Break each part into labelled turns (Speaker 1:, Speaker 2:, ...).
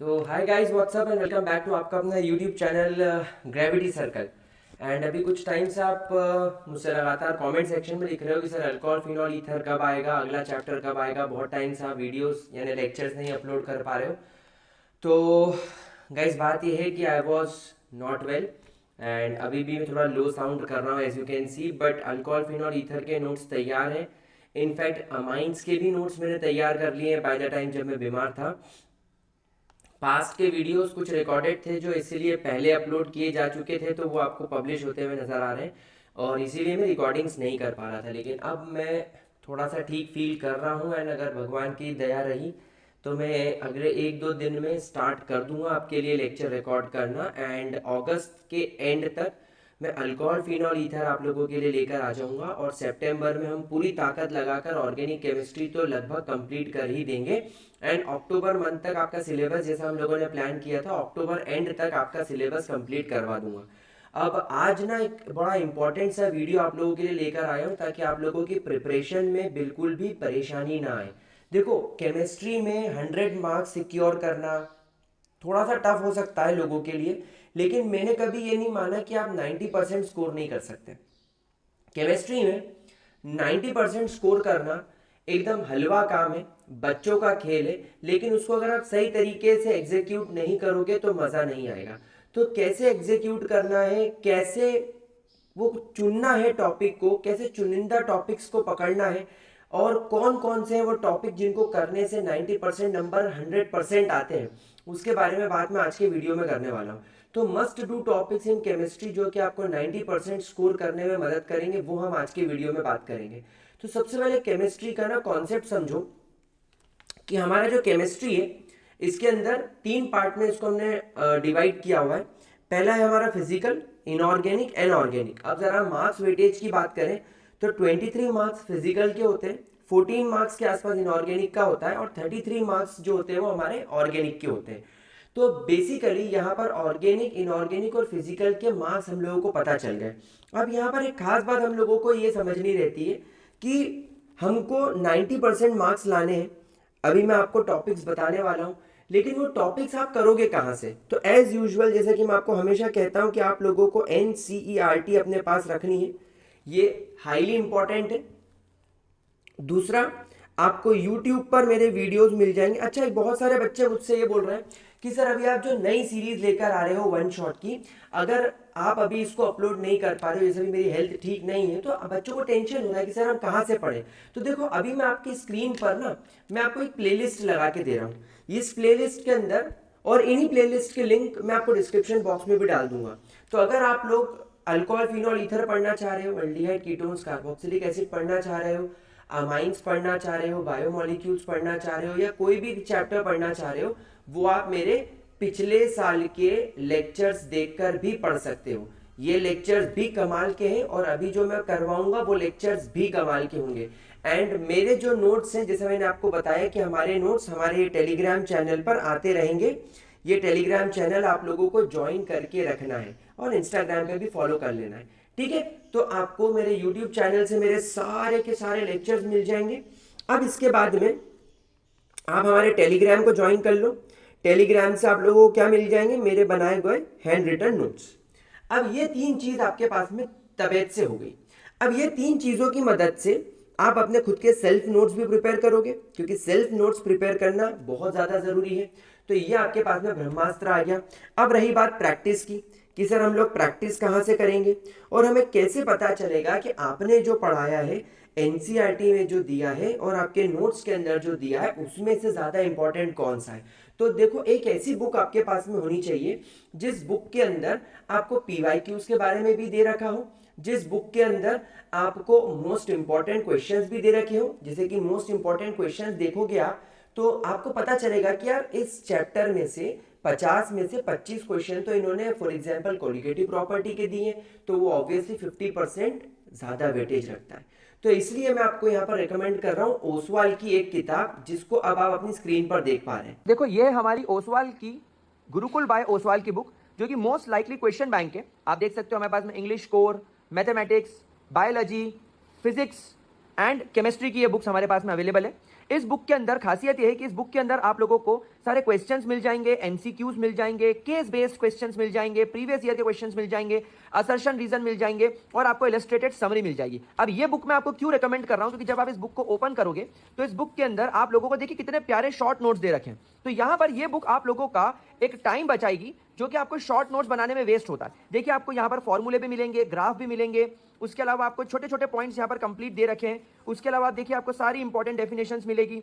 Speaker 1: तो hi guys, what's up and welcome back to आपका अपना YouTube channel Gravity Circle. And अभी कुछ टाइम से आप मुझसे लगातार कमेंट सेक्शन में लिख रहे हो कि सर अल्कोहल फिनॉल ईथर कब आएगा, अगला चैप्टर कब आएगा। बहुत टाइम से आप वीडियोस यानी लेक्चर्स नहीं अपलोड कर पा रहे हो। तो गाइस बात ये है कि I was not well and अभी भी मैं थोड़ा लो साउंड कर रहा हूँ as you can see, but alcohol phenol ether के नोट्स तैयार हैं। इनफैक्ट अमाइंस के भी नोट्स मैंने तैयार कर लिए हैं बाय द टाइम जब मैं बीमार था। पास्ट के वीडियोस कुछ रिकॉर्डेड थे जो इसीलिए पहले अपलोड किए जा चुके थे, तो वो आपको पब्लिश होते हुए नज़र आ रहे हैं और इसीलिए मैं रिकॉर्डिंग्स नहीं कर पा रहा था। लेकिन अब मैं थोड़ा सा ठीक फील कर रहा हूँ एंड अगर भगवान की दया रही तो मैं अगले एक दो दिन में स्टार्ट कर दूंगा आपके लिए लेक्चर रिकॉर्ड करना। एंड अगस्त के एंड तक मैं अल्कोहल फिनॉल ईथर आप लोगों के लिए लेकर आ जाऊंगा और सितंबर में हम पूरी ताकत लगाकर ऑर्गेनिक केमिस्ट्री तो लगभग कंप्लीट कर ही देंगे। एंड अक्टूबर मंथ तक आपका सिलेबस जैसा हम लोगों ने प्लान किया था, अक्टूबर एंड तक आपका सिलेबस कंप्लीट करवा दूंगा। अब आज ना एक बड़ा इंपॉर्टेंट सा वीडियो आप लोगों के लिए लेकर आया हूँ ताकि आप लोगों की प्रिपरेशन में बिल्कुल भी परेशानी ना आए। देखो, केमिस्ट्री में 100 मार्क्स सिक्योर करना थोड़ा सा टफ हो सकता है लोगों के लिए, लेकिन मैंने कभी ये नहीं माना कि आप 90% स्कोर नहीं कर सकते। केमिस्ट्री में 90% स्कोर करना एकदम हलवा काम है, बच्चों का खेल है। लेकिन उसको अगर आप सही तरीके से एग्जीक्यूट नहीं करोगे तो मज़ा नहीं आएगा। तो कैसे एग्जीक्यूट करना है, कैसे वो चुनना है टॉपिक को, कैसे चुनिंदा टॉपिक्स को पकड़ना है और कौन कौन से हैं वो टॉपिक जिनको करने से 90% नंबर 100% आते हैं, उसके बारे में बात मैं आज के वीडियो में करने वाला हूँ। तो must do topics in chemistry जो कि आपको 90% स्कोर करने में मदद करेंगे, वो हम आज के वीडियो में बात करेंगे। तो सबसे पहले केमिस्ट्री का ना कॉन्सेप्ट समझो कि हमारा जो केमिस्ट्री है इसके अंदर 3 पार्ट में इसको हमने डिवाइड किया हुआ है। पहला है हमारा फिजिकल, इनऑर्गेनिक, एनऑर्गेनिक। अब जरा मार्क्स वेटेज की बात करें तो 23 मार्क्स फिजिकल के होते हैं, 14 मार्क्स के आसपास इनऑर्गेनिक का होता है और 33 मार्क्स जो होते हैं वो हमारे ऑर्गेनिक के होते हैं। तो बेसिकली यहाँ पर ऑर्गेनिक, इनऑर्गेनिक और फिजिकल के मार्क्स हम लोगों को पता चल गए। अब यहाँ पर एक खास बात हम लोगों को ये समझनी रहती है कि हमको 90% मार्क्स लाने हैं। अभी मैं आपको टॉपिक्स बताने वाला हूँ, लेकिन वो टॉपिक्स आप करोगे कहाँ से? तो एज यूजुअल जैसे कि मैं आपको हमेशा कहता हूँ कि आप लोगों को NCERT अपने पास रखनी है, ये हाईली इंपॉर्टेंट है। दूसरा, आपको YouTube पर मेरे वीडियोस मिल जाएंगे। अच्छा, एक बहुत सारे बच्चे मुझसे ये बोल रहे हैं कि सर अभी आप जो नई सीरीज लेकर आ रहे हो वन शॉट की, अगर आप अभी इसको अपलोड नहीं कर पा रहे हो, जैसे भी मेरी हेल्थ ठीक नहीं है, तो बच्चों को टेंशन हो रहा है कि सर हम कहाँ से पढ़ें। तो देखो, अभी मैं आपकी स्क्रीन पर ना मैं आपको एक प्लेलिस्ट लगा के दे रहा हूँ। इस प्लेलिस्ट के अंदर और इन्हीं प्लेलिस्ट के लिंक मैं आपको डिस्क्रिप्शन बॉक्स में भी डाल दूंगा। तो अगर आप लोग अल्कोहल फिनॉल ईथर पढ़ना चाह रहे हो, एल्डिहाइड कीटोन्स कार्बोक्सिलिक एसिड पढ़ना चाह रहे हो, अमाइंस पढ़ना चाह रहे हो, बायोमोलिक्यूल्स पढ़ना चाह रहे हो, या कोई भी चैप्टर पढ़ना चाह रहे हो, वो आप मेरे पिछले साल के लेक्चर्स देखकर भी पढ़ सकते हो। ये लेक्चर्स भी कमाल के हैं और अभी जो मैं करवाऊंगा वो लेक्चर्स भी कमाल के होंगे। एंड मेरे जो नोट्स हैं, जैसे मैंने आपको बताया कि हमारे नोट्स हमारे टेलीग्राम चैनल पर आते रहेंगे। ये टेलीग्राम चैनल आप लोगों को ज्वाइन करके रखना है और इंस्टाग्राम पे भी फॉलो कर लेना है, ठीक है? तो आपको मेरे यूट्यूब चैनल से मेरे सारे के सारे लेक्चर्स मिल जाएंगे। अब इसके बाद में आप हमारे टेलीग्राम को ज्वाइन कर लो। टेलीग्राम से आप लोगों को क्या मिल जाएंगे? मेरे बनाए हुए हैंड रिटन नोट्स। अब ये 3 चीज आपके पास में तबीयत से हो गई। अब ये 3 चीजों की मदद से आप अपने खुद के सेल्फ नोट्स भी प्रिपेयर करोगे, क्योंकि सेल्फ नोट्स प्रिपेयर करना बहुत ज्यादा जरूरी है। तो ये आपके पास में ब्रह्मास्त्र आ गया। अब रही बात प्रैक्टिस की कि सर हम लोग प्रैक्टिस कहाँ से करेंगे और हमें कैसे पता चलेगा कि आपने जो पढ़ाया है, एनसीईआरटी में जो दिया है और आपके नोट्स के अंदर जो दिया है, उसमें से ज़्यादा इंपॉर्टेंट कौन सा है? तो देखो, एक ऐसी बुक आपके पास में होनी चाहिए जिस बुक के अंदर आपको पीवाईक्यूज के बारे में भी दे रखा हो, जिस बुक के अंदर आपको मोस्ट इंपॉर्टेंट क्वेश्चंस भी दे रखे हो। जैसे कि मोस्ट इंपॉर्टेंट क्वेश्चंस देखोगे आप तो आपको पता चलेगा कि यार इस चैप्टर में से 50 में से 25 क्वेश्चन तो इन्होंने फॉर एग्जांपल कोलिगेटिव प्रॉपर्टी के दिए, तो वो ऑब्वियसली 50% ज्यादा वेटेज रखता है। तो इसलिए मैं आपको यहाँ पर रिकमेंड कर रहा हूँ ओसवाल की एक किताब, जिसको अब आप अपनी स्क्रीन पर देख पा रहे हैं।
Speaker 2: देखो, ये है हमारी ओसवाल की गुरुकुल बाय ओसवाल की बुक, जो कि मोस्ट लाइकली क्वेश्चन बैंक है। आप देख सकते हो हमारे पास में English core, mathematics, biology, physics, and chemistry की ये बुक्स हमारे पास में अवेलेबल है। इस बुक के अंदर खासियत ये है कि इस बुक के अंदर आप लोगों को सारे क्वेश्चंस मिल जाएंगे, एमसीक्यूज मिल जाएंगे, केस बेस्ड क्वेश्चंस मिल जाएंगे, प्रीवियस ईयर के क्वेश्चंस मिल जाएंगे, असर्शन रीजन मिल जाएंगे और आपको इलस्ट्रेटेड समरी मिल जाएगी। अब ये बुक मैं आपको क्यों रेकमेंड कर रहा हूं, क्योंकि जब आप इस बुक को ओपन करोगे तो इस बुक के अंदर आप लोगों को देखिए कितने प्यारे शॉर्ट नोट्स दे रखे हैं। तो यहां पर ये बुक आप लोगों का एक टाइम बचाएगी जो कि आपको शॉर्ट नोट्स बनाने में वेस्ट होता है। देखिए आपको यहां पर फॉर्मूले भी मिलेंगे, ग्राफ भी मिलेंगे, उसके अलावा आपको छोटे छोटे पॉइंट्स यहां पर कंप्लीट दे रखे हैं। उसके अलावा देखिए आपको सारी इंपॉर्टेंट डेफिनेशंस मिलेगी,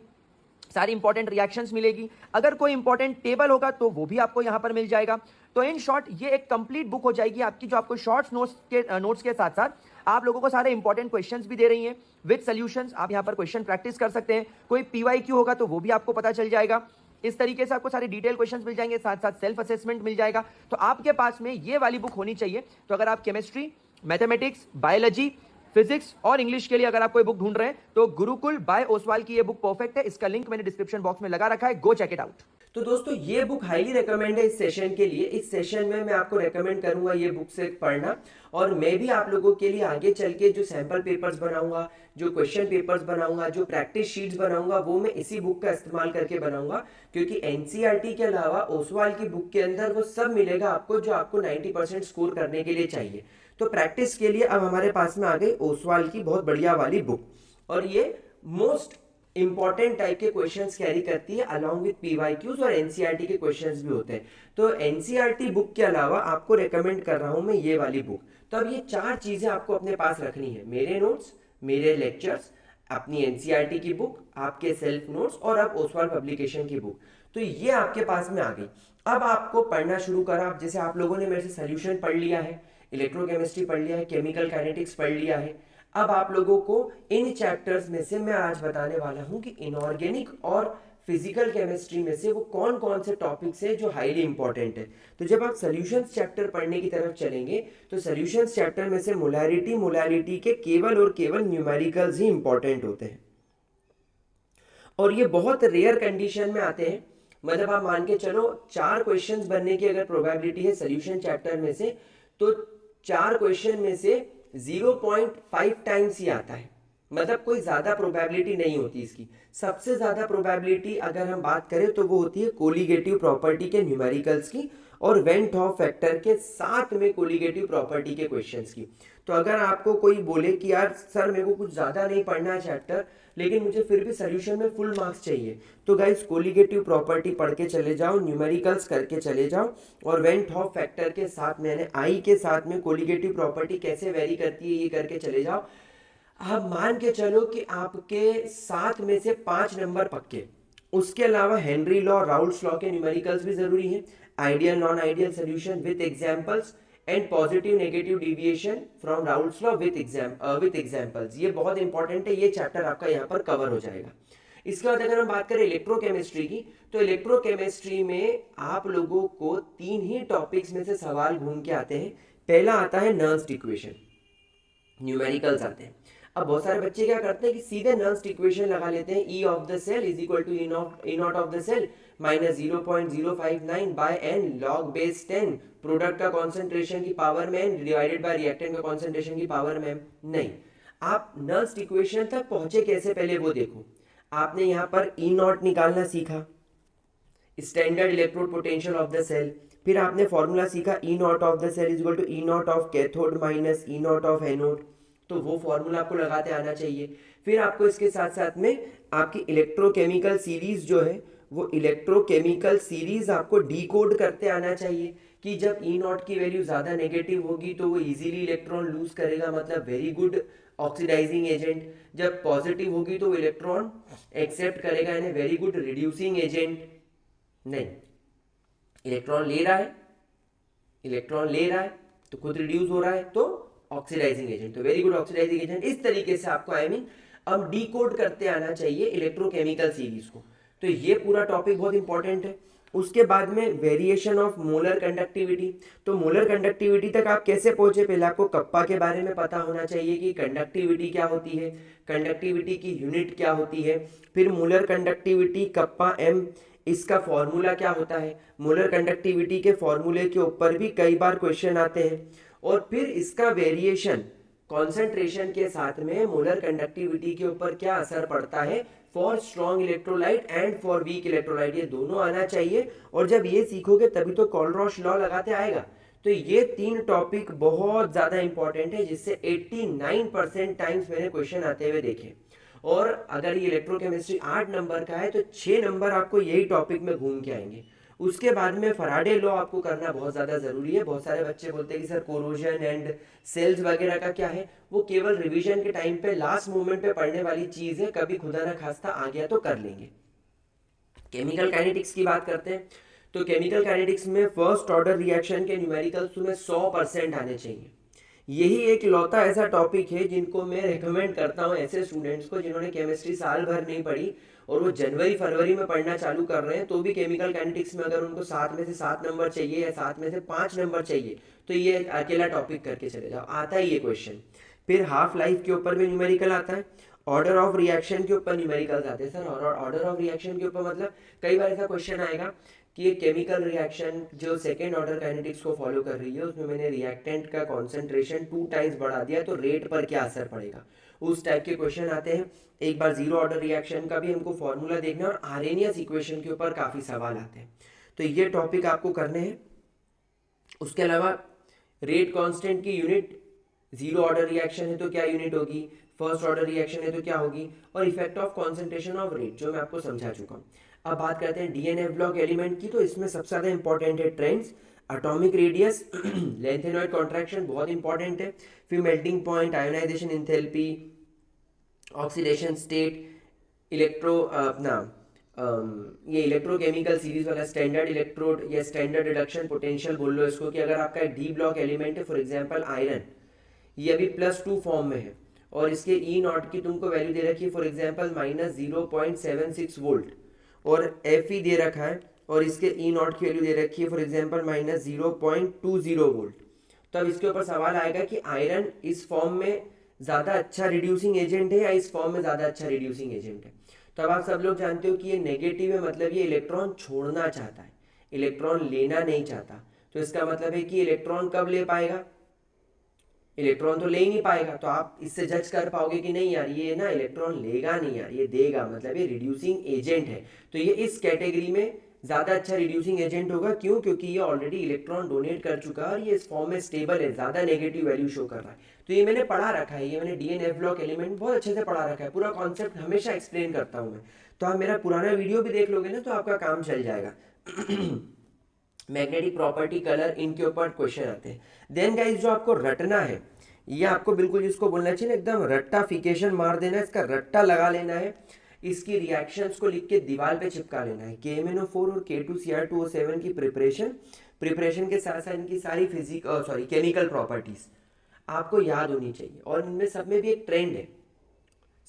Speaker 2: सारी इंपॉर्टेंट रिएक्शंस मिलेगी, अगर कोई इंपॉर्टेंट टेबल होगा तो वो भी आपको यहां पर मिल जाएगा। तो इन शॉर्ट ये एक कंप्लीट बुक हो जाएगी आपकी, जो आपको शॉर्ट्स नोट्स के साथ साथ आप लोगों को सारे इंपॉर्टेंट क्वेश्चंस भी दे रही हैं विद सॉल्यूशंस। आप यहां पर क्वेश्चन प्रैक्टिस कर सकते हैं, कोई पीवाईक्यू होगा तो वो भी आपको पता चल जाएगा। इस तरीके से आपको सारी डिटेल क्वेश्चंस मिल जाएंगे, साथ साथ सेल्फ असेसमेंट मिल जाएगा। तो आपके पास में ये वाली बुक होनी चाहिए। तो अगर आप केमिस्ट्री, मैथमेटिक्स, बायोलॉजी, फिजिक्स और इंग्लिश के लिए अगर आप कोई बुक ढूंढ रहे हैं तो गुरुकुल बाय ओसवाल की ये बुक परफेक्ट है। इसका लिंक मैंने डिस्क्रिप्शन बॉक्स में लगा रखा है, गो चेक इट आउट।
Speaker 1: तो दोस्तों ये बुक हाईली रिकमेंड है इस सेशन के लिए। इस सेशन में मैं आपको रेकमेंड करूंगा ये बुक से पढ़ना, और मैं भी आप लोगों के लिए आगे चल के जो सैंपल पेपर्स बनाऊंगा, जो क्वेश्चन पेपर्स बनाऊंगा, जो प्रैक्टिस शीट्स बनाऊंगा, वो मैं इसी बुक का इस्तेमाल करके बनाऊंगा। क्योंकि एनसीईआरटी के अलावा ओसवाल की बुक के अंदर वो सब मिलेगा आपको जो आपको 90% स्कोर करने के लिए चाहिए। तो प्रैक्टिस के लिए अब हमारे पास में आ गई ओसवाल की बहुत बढ़िया वाली बुक, और ये मोस्ट इंपॉर्टेंट टाइप के क्वेश्चंस कैरी करती है अलॉन्ग विद पीवाईक्यूज, और एनसीईआरटी के क्वेश्चंस भी होते हैं। तो एनसीईआरटी बुक के अलावा आपको रेकमेंड कर रहा हूं मैं ये वाली बुक। तो अब ये चार चीजें आपको अपने पास रखनी है, मेरे नोट्स, मेरे लेक्चर्स, अपनी एनसीईआरटी की बुक, आपके सेल्फ नोट्स, और अब ओसवाल पब्लिकेशन की बुक। तो ये आपके पास में आ गई। अब आपको पढ़ना शुरू करा। अब जैसे आप लोगों ने मेरे से सोल्यूशन पढ़ लिया है, इलेक्ट्रोकेमिस्ट्री पढ़ लिया है, केमिकल काइनेटिक्स पढ़ लिया है, अब आप लोगों को इन चैप्टर्स में से मैं आज बताने वाला हूं कि इनऑर्गेनिक और फिजिकल केमिस्ट्री में से वो कौन कौन से टॉपिक्स हैं जो हाईली इंपॉर्टेंट है। तो जब आप सॉल्यूशंस चैप्टर पढ़ने की तरफ चलेंगे तो सॉल्यूशंस चैप्टर में से मोलैरिटी के केवल और केवल न्यूमेरिकल्स ही इंपॉर्टेंट होते हैं, और ये बहुत रेयर कंडीशन में आते हैं। मतलब आप मान के चलो 4 क्वेश्चंस बनने की अगर प्रोबेबिलिटी है सॉल्यूशन चैप्टर में से, तो 4 क्वेश्चन में से 0.5 टाइम्स ही आता है। मतलब कोई ज्यादा प्रोबेबिलिटी नहीं होती इसकी। सबसे ज्यादा प्रोबेबिलिटी अगर हम बात करें तो वो होती है कोलिगेटिव प्रॉपर्टी के न्यूमेरिकल्स की, और वेन हॉफ फैक्टर के साथ में कोलिगेटिव प्रॉपर्टी के क्वेश्चंस की। तो अगर आपको कोई बोले कि यार सर मेरे को कुछ ज्यादा नहीं पढ़ना है चैप्टर, लेकिन मुझे फिर भी सॉल्यूशन में फुल मार्क्स चाहिए, तो गाइस कोलिगेटिव प्रॉपर्टी पढ़ के चले जाओ, न्यूमेरिकल्स करके चले जाओ, और वेन हॉफ फैक्टर के साथ में यानी आई के साथ में कोलिगेटिव प्रॉपर्टी कैसे वेरी करती है ये करके चले जाओ। अब मान के चलो कि आपके 7 में से 5 नंबर पक्के, उसके अलावा हेनरी लॉ, राउल्स लॉ के न्यूमेरिकल्स भी जरूरी है, ideal non ideal solution with examples, and positive negative deviation from Raoult's law with examples. ये बहुत इंपॉर्टेंट है, ये चैप्टर आपका यहाँ पर कवर हो जाएगा। इसके बाद अगर हम बात करें इलेक्ट्रोकेमिस्ट्री की, तो इलेक्ट्रोकेमिस्ट्री में आप लोगों को 3 ही टॉपिक्स में से सवाल घूम के आते हैं। पहला आता है नर्न्स्ट इक्वेशन, न्यूमेरिकल्स आते हैं। अब बहुत सारे बच्चे क्या करते हैं कि सीधे नर्न्स्ट इक्वेशन लगा लेते हैं, E of the cell is equal to E not of the cell minus 0.059 by N log base 10, product का कॉन्सेंट्रेशन की पावर में एन डिवाइडेड बाय रिएक्टेंट का कॉन्सेंट्रेशन की पावर में। नहीं, आप नर्न्स्ट इक्वेशन तक पहुंचे कैसे पहले वो देखो। आपने यहाँ पर ई नॉट निकालना सीखा, standard electrode potential of the cell, फिर आपने फॉर्मूला सीखा E not of the cell is equal to E not of cathode minus E not of anode, तो वो फॉर्मूला आपको लगाते आना चाहिए। फिर आपको इसके साथ साथ में आपकी इलेक्ट्रोकेमिकल सीरीज जो है, वो इलेक्ट्रोकेमिकल सीरीज आपको डीकोड करते आना चाहिए कि जब ई नॉट की वैल्यू ज्यादा नेगेटिव होगी तो वो इजीली इलेक्ट्रॉन लूज करेगा, मतलब वेरी गुड ऑक्सीडाइजिंग एजेंट। जब पॉजिटिव होगी तो इलेक्ट्रॉन एक्सेप्ट करेगा, यानी वेरी गुड रिड्यूसिंग एजेंट। नहीं, इलेक्ट्रॉन ले रहा है तो खुद रिड्यूस हो रहा है, तो ऑक्सीडाइजिंग एजेंट, तो वेरी गुड ऑक्सीडाइजिंग एजेंट। इस तरीके से आपको अब डीकोड करते आना चाहिए इलेक्ट्रोकेमिकल सीरीज को। तो ये पूरा टॉपिक बहुत इंपॉर्टेंट है। उसके बाद में वेरिएशन ऑफ मोलर कंडक्टिविटी, तो मोलर कंडक्टिविटी तक आप कैसे पहुंचे, पहले आपको कप्पा के बारे में पता होना चाहिए कि कंडक्टिविटी क्या होती है, कंडक्टिविटी की यूनिट क्या होती है, फिर मोलर कंडक्टिविटी कप्पा एम, इसका फॉर्मूला क्या होता है। मोलर कंडक्टिविटी के फॉर्मूले के ऊपर भी कई बार क्वेश्चन आते हैं, और फिर इसका वेरिएशन कॉन्सेंट्रेशन के साथ में मोलर कंडक्टिविटी के ऊपर क्या असर पड़ता है for strong electrolyte and for weak electrolyte, ये दोनों आना चाहिए। और जब ये सीखोगे तभी तो कोलरॉश लॉ लगाते आएगा। तो ये 3 टॉपिक बहुत ज़्यादा इंपॉर्टेंट है, जिससे 89% टाइम्स मैंने क्वेश्चन आते हुए देखे। और अगर ये इलेक्ट्रोकेमिस्ट्री 8 नंबर का है तो 6 नंबर आपको यही टॉपिक में घूम के आएंगे। उसके बाद में फराडे लॉ आपको करना बहुत ज़्यादा ज़रूरी है। बहुत सारे बच्चे बोलते हैं कि सर कोरोजन एंड सेल्स वगैरह का क्या है, वो केवल रिवीजन के टाइम पे लास्ट मोमेंट पे पढ़ने वाली चीज़ है, कभी खुदा ना खास्ता आ गया तो कर लेंगे। केमिकल काइनेटिक्स की बात करते हैं तो केमिकल काइनेटिक्स में फर्स्ट ऑर्डर रिएक्शन के न्यूमेरिकल्स तुम्हें 100% आने चाहिए। यही एक लौता ऐसा टॉपिक है जिनको मैं रेकमेंड करता हूँ ऐसे स्टूडेंट्स को जिन्होंने केमिस्ट्री साल भर नहीं पढ़ी और वो जनवरी फरवरी में पढ़ना चालू कर रहे हैं, तो भी केमिकल काइनेटिक्स में अगर उनको 7 में से 7 नंबर चाहिए या 7 में से 5 नंबर चाहिए तो ये एक अकेला टॉपिक करके चले जाओ, आता है ये क्वेश्चन। फिर हाफ लाइफ के ऊपर भी न्यूमेरिकल आता है, ऑर्डर ऑफ रिएक्शन के ऊपर न्यूमेरिकल्स आते हैं। सर ऑर्डर ऑफ रिएक्शन के ऊपर मतलब कई बार ऐसा क्वेश्चन आएगा कि ये केमिकल रिएक्शन जो सेकेंड ऑर्डर काइनेटिक्स को फॉलो कर रही है उसमें मैंने रिएक्टेंट का कॉन्सेंट्रेशन 2 टाइम्स बढ़ा दिया तो रेट पर क्या असर पड़ेगा, उस टाइप के क्वेश्चन आते हैं। एक बार जीरो ऑर्डर रिएक्शन का भी हमको फॉर्मूला देखना है और आर्हेनियस इक्वेशन के ऊपर काफ़ी सवाल आते हैं, तो ये टॉपिक आपको करने हैं। उसके अलावा रेट कांस्टेंट की यूनिट, जीरो ऑर्डर रिएक्शन है तो क्या यूनिट होगी, फर्स्ट ऑर्डर रिएक्शन है तो क्या होगी, और effect of concentration of rate जो मैं आपको समझा चुका हूँ। अब बात करते हैं डीएनए ब्लॉक एलिमेंट की, तो इसमें सबसे ज़्यादा इंपॉर्टेंट है trends, atomic radius, lanthanoid contraction बहुत इंपॉर्टेंट है, फिर melting point, ionisation enthalpy, oxidation state, electro ये इलेक्ट्रोकेमिकल सीरीज वाला स्टैंडर्ड इलेक्ट्रोड या स्टैंडर्ड रिडक्शन पोटेंशियल बोल लो इसको, कि अगर आपका एक डी ब्लॉक एलिमेंट है फॉर एग्जांपल आयरन, ये अभी +2 फॉर्म में है और इसके ई नॉट की तुमको वैल्यू दे रखी है फॉर एग्जांपल -0.76 वोल्ट, और एफ ई दे रखा है और इसके ई नॉट की वैल्यू दे रखी है फॉर एग्जांपल -0.20 वोल्ट। तो अब इसके ऊपर सवाल आएगा कि आयरन इस फॉर्म में ज़्यादा अच्छा रिड्यूसिंग एजेंट है या इस फॉर्म में ज़्यादा अच्छा रिड्यूसिंग एजेंट है। तो अब आप सब लोग जानते हो कि ये नेगेटिव है, मतलब ये इलेक्ट्रॉन छोड़ना चाहता है, इलेक्ट्रॉन लेना नहीं चाहता। तो इसका मतलब है कि इलेक्ट्रॉन कब ले पाएगा, इलेक्ट्रॉन तो ले ही नहीं पाएगा। तो आप इससे जज कर पाओगे कि नहीं यार ये ना इलेक्ट्रॉन लेगा नहीं यार, ये देगा, मतलब ये रिड्यूसिंग एजेंट है। तो ये इस कैटेगरी में ज़्यादा अच्छा रिड्यूसिंग एजेंट होगा। क्यों? क्योंकि ये ऑलरेडी इलेक्ट्रॉन डोनेट कर चुका है और ये इस फॉर्म में स्टेबल है, ज़्यादा नेगेटिव वैल्यू शो कर रहा है। तो ये मैंने पढ़ा रखा है, ये मैंने डीएनए ब्लॉक एलिमेंट बहुत अच्छे से पढ़ा रखा है, पूरा कॉन्सेप्ट हमेशा एक्सप्लेन करता हूँ मैं। तो आप मेरा पुराना वीडियो भी देख लोगे ना तो आपका काम चल जाएगा। मैग्नेटिक प्रॉपर्टी, कलर, इनके ऊपर क्वेश्चन आते हैं। देन गाइस जो आपको रटना है, ये आपको बिल्कुल जिसको बोलना चाहिए ना एकदम रट्टाफिकेशन मार देना है, इसका रट्टा लगा लेना है, इसकी रिएक्शंस को लिख के दीवार पे चिपका लेना है। KMnO4 और K2Cr2O7 की प्रिपरेशन के साथ साथ इनकी सारी केमिकल प्रॉपर्टीज आपको याद होनी चाहिए। और इनमें सब में भी एक ट्रेंड है,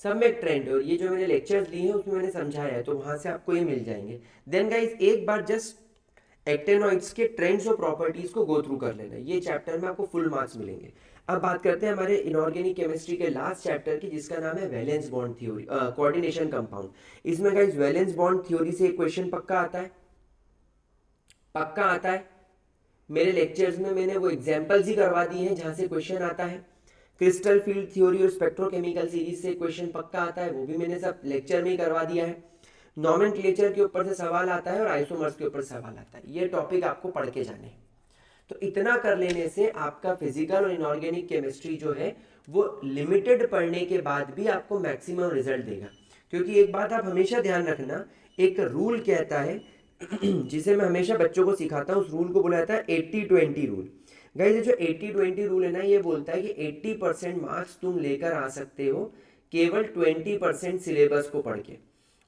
Speaker 1: सब में एक ट्रेंड है, और ये जो मैंने लेक्चर्स लिए हैं उसमें मैंने समझाया है, तो वहां से आपको ये मिल जाएंगे। देन गाइस एक बार जस्ट एक्टेनॉइड्स के ट्रेंड्स और प्रॉपर्टीज को गो थ्रू कर लेना है, ये चैप्टर में आपको फुल मार्क्स मिलेंगे। अब बात करते हैं हमारे इनऑर्गेनिक केमिस्ट्री के लास्ट चैप्टर की, जिसका नाम है valence bond theory, coordination compound. इसमें गाइस वैलेंस बॉन्ड थ्योरी से एक क्वेश्चन पक्का आता है, पक्का आता है। मेरे लेक्चर्स में मैंने वो एग्जांपल्स ही करवा दिए हैं जहां से क्वेश्चन आता है। क्रिस्टल फील्ड थ्योरी और स्पेक्ट्रोकेमिकल सीरीज से क्वेश्चन पक्का आता है, वो भी मैंने सब लेक्चर में ही करवा दिया है। नॉमेनक्लेचर के ऊपर से सवाल आता है और आइसोमर्स के ऊपर सवाल आता है, ये टॉपिक आपको पढ़ के जाने हैं। तो इतना कर लेने से आपका फिजिकल और इनऑर्गेनिक केमिस्ट्री जो है वो लिमिटेड पढ़ने के बाद भी आपको मैक्सिमम रिजल्ट देगा। क्योंकि एक बात आप हमेशा ध्यान रखना, एक रूल कहता है जिसे मैं हमेशा बच्चों को सिखाता हूँ, उस रूल को बोला जाता है 80-20 रूल। गाइस ये जो 80-20 रूल है ना, ये बोलता है कि 80% मार्क्स तुम लेकर आ सकते हो केवल 20% सिलेबस को पढ़ के,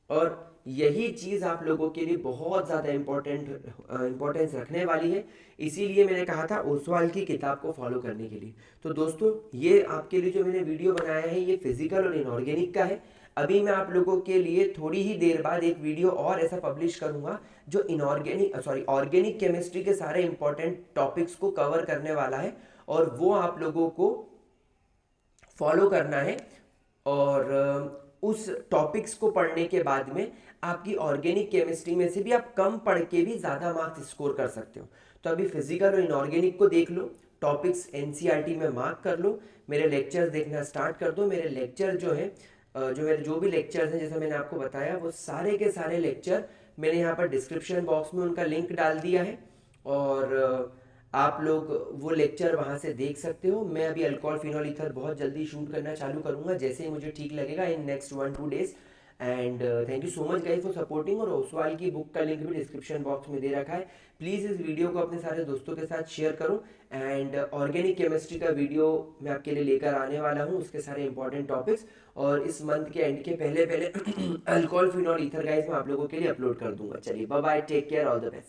Speaker 1: और यही चीज़ आप लोगों के लिए बहुत ज़्यादा इम्पोर्टेंस रखने वाली है। इसीलिए मैंने कहा था ओसवाल की किताब को फॉलो करने के लिए। तो दोस्तों ये आपके लिए जो मैंने वीडियो बनाया है ये फिजिकल और इनऑर्गेनिक का है। अभी मैं आप लोगों के लिए थोड़ी ही देर बाद एक वीडियो और ऐसा पब्लिश करूंगा जो ऑर्गेनिक केमिस्ट्री के सारे इंपॉर्टेंट टॉपिक्स को कवर करने वाला है, और वो आप लोगों को फॉलो करना है। और उस टॉपिक्स को पढ़ने के बाद में आपकी ऑर्गेनिक केमिस्ट्री में से भी आप कम पढ़ के भी ज़्यादा मार्क्स स्कोर कर सकते हो। तो अभी फिजिकल और इनऑर्गेनिक को देख लो, टॉपिक्स एनसीईआरटी में मार्क कर लो, मेरे लेक्चर्स देखना स्टार्ट कर दो। मेरे लेक्चर जो है जो भी लेक्चर्स हैं जैसे मैंने आपको बताया वो सारे के सारे लेक्चर मैंने यहाँ पर डिस्क्रिप्शन बॉक्स में उनका लिंक डाल दिया है और आप लोग वो लेक्चर वहाँ से देख सकते हो। मैं अभी अल्कोहल फिनॉल ईथर बहुत जल्दी शूट करना चालू करूँगा जैसे ही मुझे ठीक लगेगा in next 1-2 days. And thank you so much guys for supporting. और ओसवाल की बुक का लिंक भी डिस्क्रिप्शन बॉक्स में दे रखा है। प्लीज़ इस वीडियो को अपने सारे दोस्तों के साथ शेयर करो। एंड ऑर्गेनिक केमिस्ट्री का वीडियो मैं आपके लिए लेकर आने वाला हूँ, उसके सारे इंपॉर्टेंट टॉपिक्स, और इस मंथ के एंड के पहले अल्कोहल फिनॉल ईथर गाइस मैं आप लोगों के लिए अपलोड कर दूंगा। चलिए bye bye, take care, all the best.